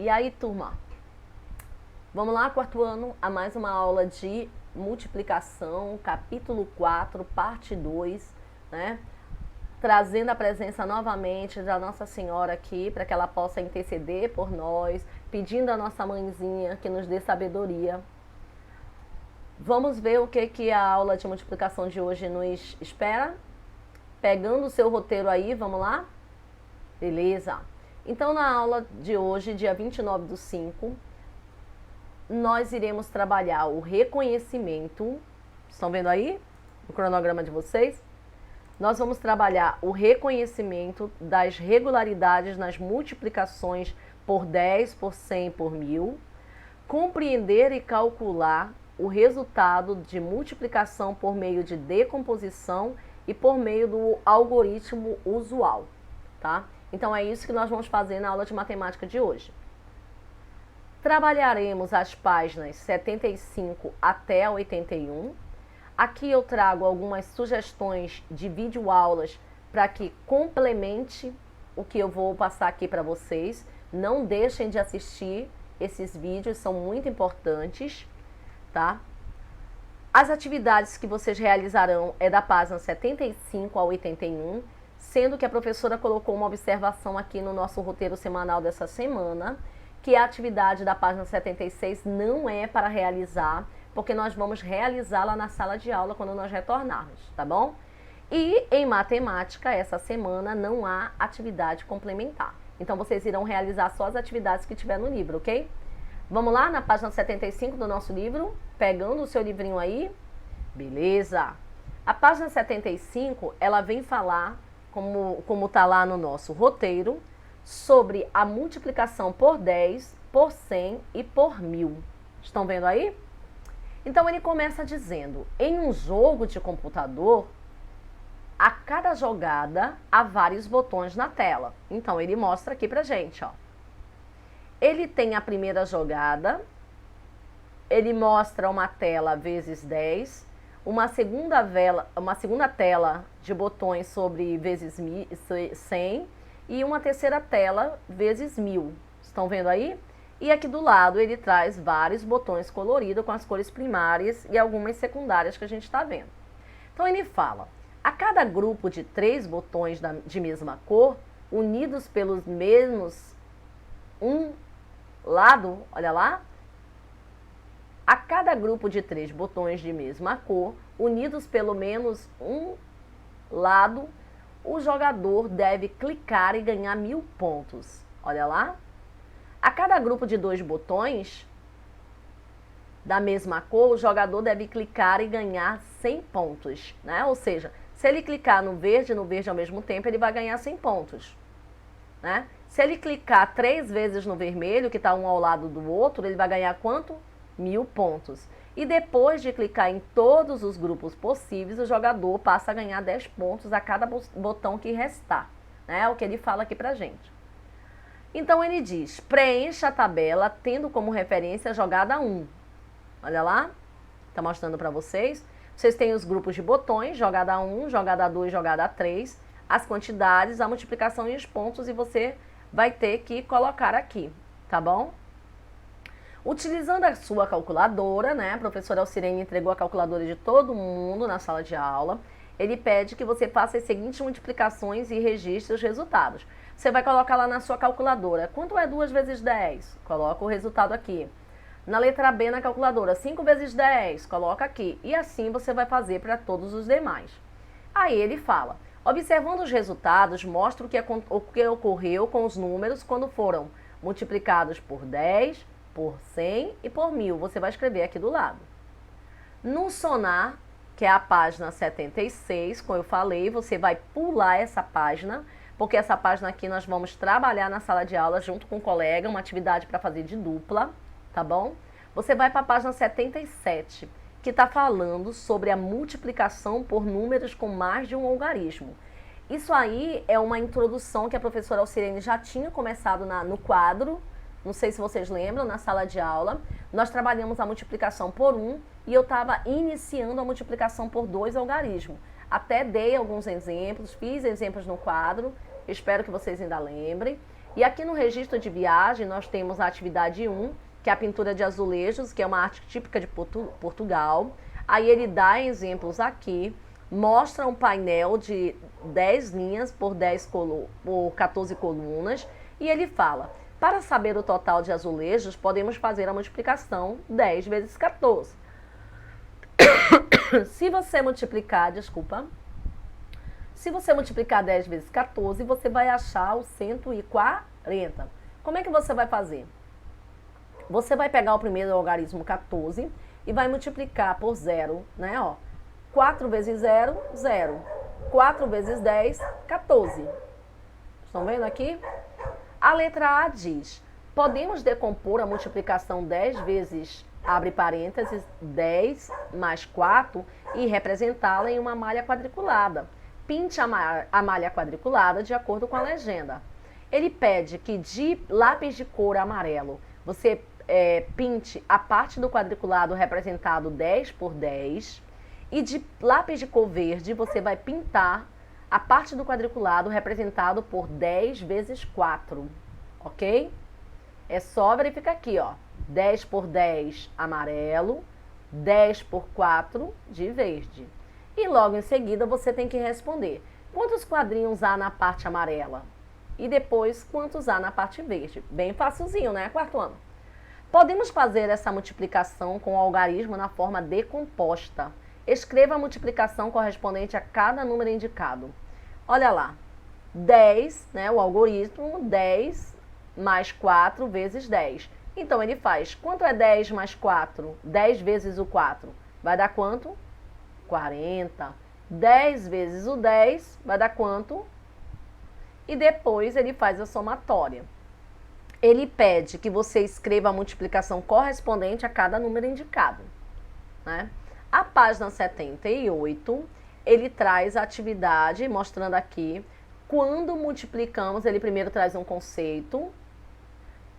E aí, turma? Vamos lá, quarto ano, a mais uma aula de multiplicação, capítulo 4, parte 2, né? Trazendo a presença novamente da Nossa Senhora aqui, para que ela possa interceder por nós, pedindo a nossa mãezinha que nos dê sabedoria. Vamos ver o que a aula de multiplicação de hoje nos espera? Pegando o seu roteiro aí, vamos lá? Beleza. Então, na aula de hoje, dia 29/5, nós iremos trabalhar o reconhecimento. Estão vendo aí o cronograma de vocês? Nós vamos trabalhar o reconhecimento das regularidades nas multiplicações por 10, por 100, por 1000, compreender e calcular o resultado de multiplicação por meio de decomposição e por meio do algoritmo usual, tá? Então é isso que nós vamos fazer na aula de matemática de hoje. Trabalharemos as páginas 75 até 81. Aqui eu trago algumas sugestões de videoaulas para que complemente o que eu vou passar aqui para vocês. Não deixem de assistir esses vídeos, são muito importantes, tá? As atividades que vocês realizarão é da página 75 a 81, sendo que a professora colocou uma observação aqui no nosso roteiro semanal dessa semana, que a atividade da página 76 não é para realizar, porque nós vamos realizá-la na sala de aula quando nós retornarmos, tá bom? E em matemática, essa semana não há atividade complementar. Então vocês irão realizar só as atividades que tiver no livro, ok? Vamos lá na página 75 do nosso livro, pegando o seu livrinho aí. Beleza! A página 75, ela vem falar, como tá lá no nosso roteiro, sobre a multiplicação por 10, por 100 e por 1000. Estão vendo aí? Então ele começa dizendo, em um jogo de computador, a cada jogada há vários botões na tela. Então ele mostra aqui pra gente, ó. Ele tem a primeira jogada, ele mostra uma tela vezes 10, uma segunda tela de botões sobre vezes 100 e uma terceira tela vezes 1000. Estão vendo aí? E aqui do lado ele traz vários botões coloridos com as cores primárias e algumas secundárias que a gente está vendo. Então ele fala, a cada grupo de 3 botões de mesma cor, unidos pelos mesmos um lado, olha lá, a cada grupo de 3 botões de mesma cor, unidos pelo menos um lado, o jogador deve clicar e ganhar 1000 pontos. Olha lá. A cada grupo de 2 botões da mesma cor, o jogador deve clicar e ganhar 100 pontos, né? Ou seja, se ele clicar no verde ao mesmo tempo, ele vai ganhar 100 pontos, né? Se ele clicar 3 vezes no vermelho, que está um ao lado do outro, ele vai ganhar quanto? 1000 pontos. E depois de clicar em todos os grupos possíveis, o jogador passa a ganhar 10 pontos a cada botão que restar, né? É o que ele fala aqui pra gente. Então ele diz, preencha a tabela tendo como referência a jogada 1. Olha lá, tá mostrando para vocês. Vocês têm os grupos de botões, jogada 1, jogada 2, jogada 3, as quantidades, a multiplicação e os pontos, e você vai ter que colocar aqui, tá bom? Utilizando a sua calculadora, né? A professora Alcirene entregou a calculadora de todo mundo na sala de aula. Ele pede que você faça as seguintes multiplicações e registre os resultados. Você vai colocar lá na sua calculadora. Quanto é 2 vezes 10? Coloca o resultado aqui. Na letra B na calculadora, 5 vezes 10, coloca aqui. E assim você vai fazer para todos os demais. Aí ele fala, observando os resultados, mostra o que ocorreu com os números quando foram multiplicados por 10, por 100 e por 1000. Você vai escrever aqui do lado. No sonar, que é a página 76, como eu falei, você vai pular essa página, porque essa página aqui nós vamos trabalhar na sala de aula junto com o colega, uma atividade para fazer de dupla, tá bom? Você vai para a página 77, que está falando sobre a multiplicação por números com mais de um algarismo. Isso aí é uma introdução que a professora Alcirene já tinha começado no quadro, não sei se vocês lembram, na sala de aula. Nós trabalhamos a multiplicação por 1 e eu estava iniciando a multiplicação por 2 algarismo. Até dei alguns exemplos, fiz exemplos no quadro, espero que vocês ainda lembrem. E aqui no registro de viagem nós temos a atividade 1, que é a pintura de azulejos, que é uma arte típica de Portugal. Aí ele dá exemplos aqui, mostra um painel de 10 linhas por 14 colunas, e ele fala: para saber o total de azulejos, podemos fazer a multiplicação 10 vezes 14. Se você multiplicar 10 vezes 14, você vai achar o 140. Como é que você vai fazer? Você vai pegar o primeiro algarismo 14 e vai multiplicar por 0, né? Ó, 4 vezes 0, 0. 4 vezes 10, 14. Estão vendo aqui? A letra A diz: podemos decompor a multiplicação 10 vezes, abre parênteses, 10 mais 4 e representá-la em uma malha quadriculada. Pinte a malha quadriculada de acordo com a legenda. Ele pede que de lápis de cor amarelo você pinte a parte do quadriculado representado 10 por 10 e de lápis de cor verde você vai pintar a parte do quadriculado representado por 10 vezes 4, ok? É só verificar aqui, ó, 10 por 10 amarelo, 10 por 4 de verde. E logo em seguida você tem que responder: quantos quadrinhos há na parte amarela? E depois, quantos há na parte verde? Bem facilzinho, né, quarto ano? Podemos fazer essa multiplicação com o algarismo na forma decomposta. Escreva a multiplicação correspondente a cada número indicado. Olha lá, 10, né, o algoritmo, 10 mais 4 vezes 10. Então ele faz, quanto é 10 mais 4? 10 vezes o 4. Vai dar quanto? 40. 10 vezes o 10 vai dar quanto? E depois ele faz a somatória. Ele pede que você escreva a multiplicação correspondente a cada número indicado, né? A página 78, ele traz a atividade, mostrando aqui, quando multiplicamos, ele primeiro traz um conceito.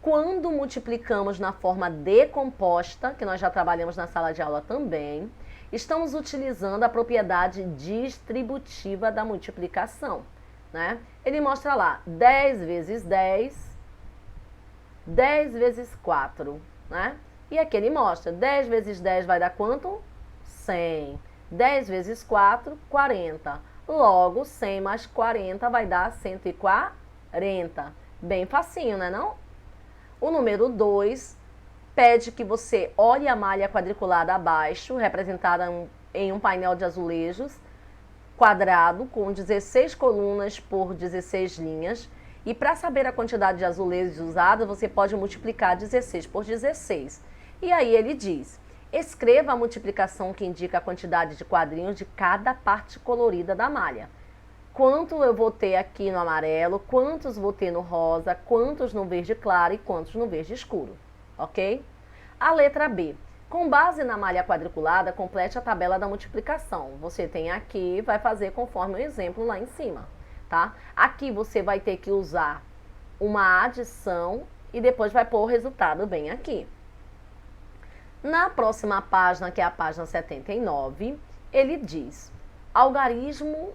Quando multiplicamos na forma decomposta, que nós já trabalhamos na sala de aula também, estamos utilizando a propriedade distributiva da multiplicação, né? Ele mostra lá, 10 vezes 10, 10 vezes 4, né? E aqui ele mostra, 10 vezes 10 vai dar quanto? 100. 10 vezes 4, 40. Logo, 100 mais 40 vai dar 140. Bem facinho, né não? O número 2 pede que você olhe a malha quadriculada abaixo, representada em um painel de azulejos, quadrado, com 16 colunas por 16 linhas. E para saber a quantidade de azulejos usados, você pode multiplicar 16 por 16. E aí ele diz: escreva a multiplicação que indica a quantidade de quadrinhos de cada parte colorida da malha. Quanto eu vou ter aqui no amarelo, quantos vou ter no rosa, quantos no verde claro e quantos no verde escuro, ok? A letra B. Com base na malha quadriculada, complete a tabela da multiplicação. Você tem aqui, vai fazer conforme o exemplo lá em cima, tá? Aqui você vai ter que usar uma adição e depois vai pôr o resultado bem aqui. Na próxima página, que é a página 79, ele diz: algoritmo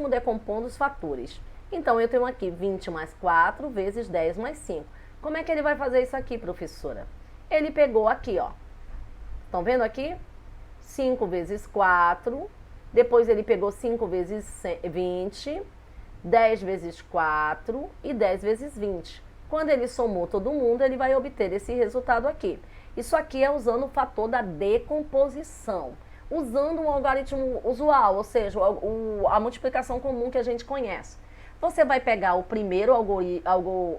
decompondo os fatores. Então, eu tenho aqui 20 mais 4 vezes 10 mais 5. Como é que ele vai fazer isso aqui, professora? Ele pegou aqui, ó. Estão vendo aqui? 5 vezes 4. Depois ele pegou 5 vezes 20, 10 vezes 4 e 10 vezes 20. Quando ele somou todo mundo, ele vai obter esse resultado aqui. Isso aqui é usando o fator da decomposição, usando um algoritmo usual, ou seja, a multiplicação comum que a gente conhece. Você vai pegar o primeiro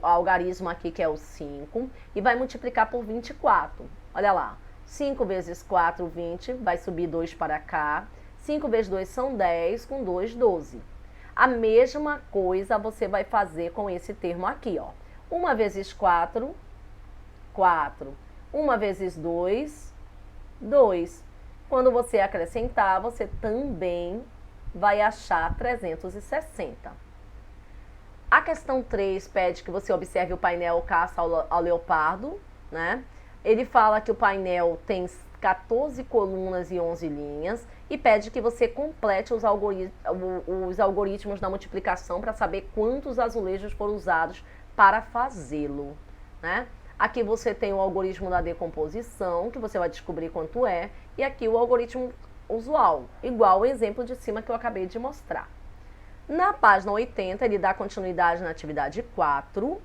algarismo aqui, que é o 5, e vai multiplicar por 24. Olha lá, 5 vezes 4, 20, vai subir 2 para cá. 5 vezes 2 são 10, com 2, 12. A mesma coisa você vai fazer com esse termo aqui, ó. 1 vezes 4, 4. 1 vezes 2, 2. Quando você acrescentar, você também vai achar 360. A questão 3 pede que você observe o painel caça ao leopardo, né? Ele fala que o painel tem 14 colunas e 11 linhas e pede que você complete os algoritmos da multiplicação para saber quantos azulejos foram usados para fazê-lo, né? Aqui você tem o algoritmo da decomposição, que você vai descobrir quanto é, e aqui o algoritmo usual, igual o exemplo de cima que eu acabei de mostrar. Na página 80, ele dá continuidade na atividade 4,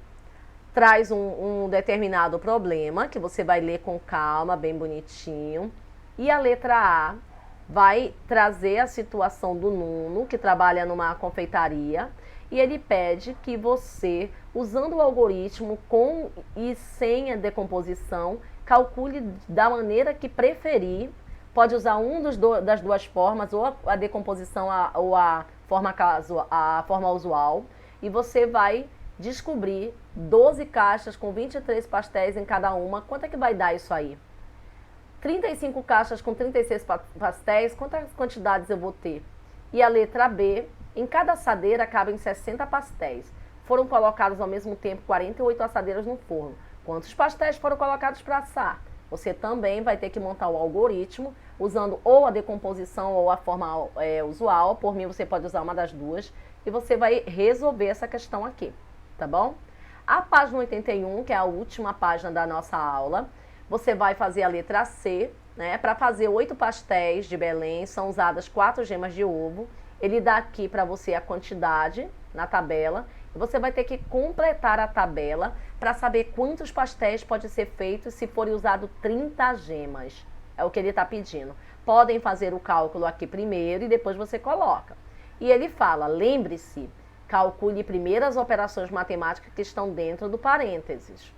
traz um determinado problema, que você vai ler com calma, bem bonitinho, e a letra A vai trazer a situação do Nuno, que trabalha numa confeitaria, e ele pede que você, usando o algoritmo com e sem a decomposição, calcule da maneira que preferir. Pode usar das duas formas, ou a decomposição ou a forma usual, e você vai descobrir 12 caixas com 23 pastéis em cada uma. Quanto é que vai dar isso aí? 35 caixas com 36 pastéis, quantas quantidades eu vou ter? E a letra B, em cada assadeira cabem 60 pastéis. Foram colocados ao mesmo tempo 48 assadeiras no forno. Quantos pastéis foram colocados para assar? Você também vai ter que montar o algoritmo usando ou a decomposição ou a forma usual. Por mim, você pode usar uma das duas. E você vai resolver essa questão aqui, tá bom? A página 81, que é a última página da nossa aula, você vai fazer a letra C, né? Para fazer 8 pastéis de Belém, são usadas 4 gemas de ovo. Ele dá aqui para você a quantidade na tabela. E você vai ter que completar a tabela para saber quantos pastéis pode ser feito se forem usados 30 gemas. É o que ele está pedindo. Podem fazer o cálculo aqui primeiro e depois você coloca. E ele fala, lembre-se, calcule primeiro as operações matemáticas que estão dentro do parênteses.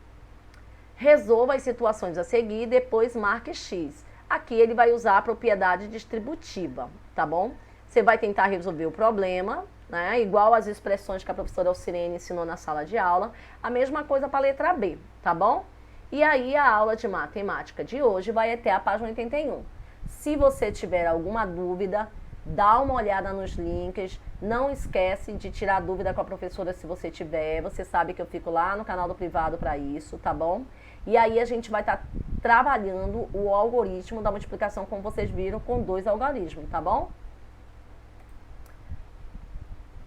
Resolva as situações a seguir e depois marque X. Aqui ele vai usar a propriedade distributiva, tá bom? Você vai tentar resolver o problema, né? Igual as expressões que a professora Alcirene ensinou na sala de aula. A mesma coisa para a letra B, tá bom? E aí a aula de matemática de hoje vai até a página 81. Se você tiver alguma dúvida, dá uma olhada nos links. Não esquece de tirar dúvida com a professora se você tiver. Você sabe que eu fico lá no canal do privado para isso, tá bom? E aí a gente vai estar trabalhando o algoritmo da multiplicação, como vocês viram, com 2 algoritmos, tá bom?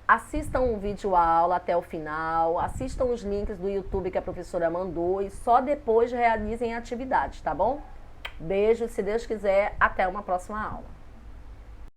Assistam o vídeo aula até o final, assistam os links do YouTube que a professora mandou e só depois realizem a atividade, tá bom? Beijo, se Deus quiser, até uma próxima aula.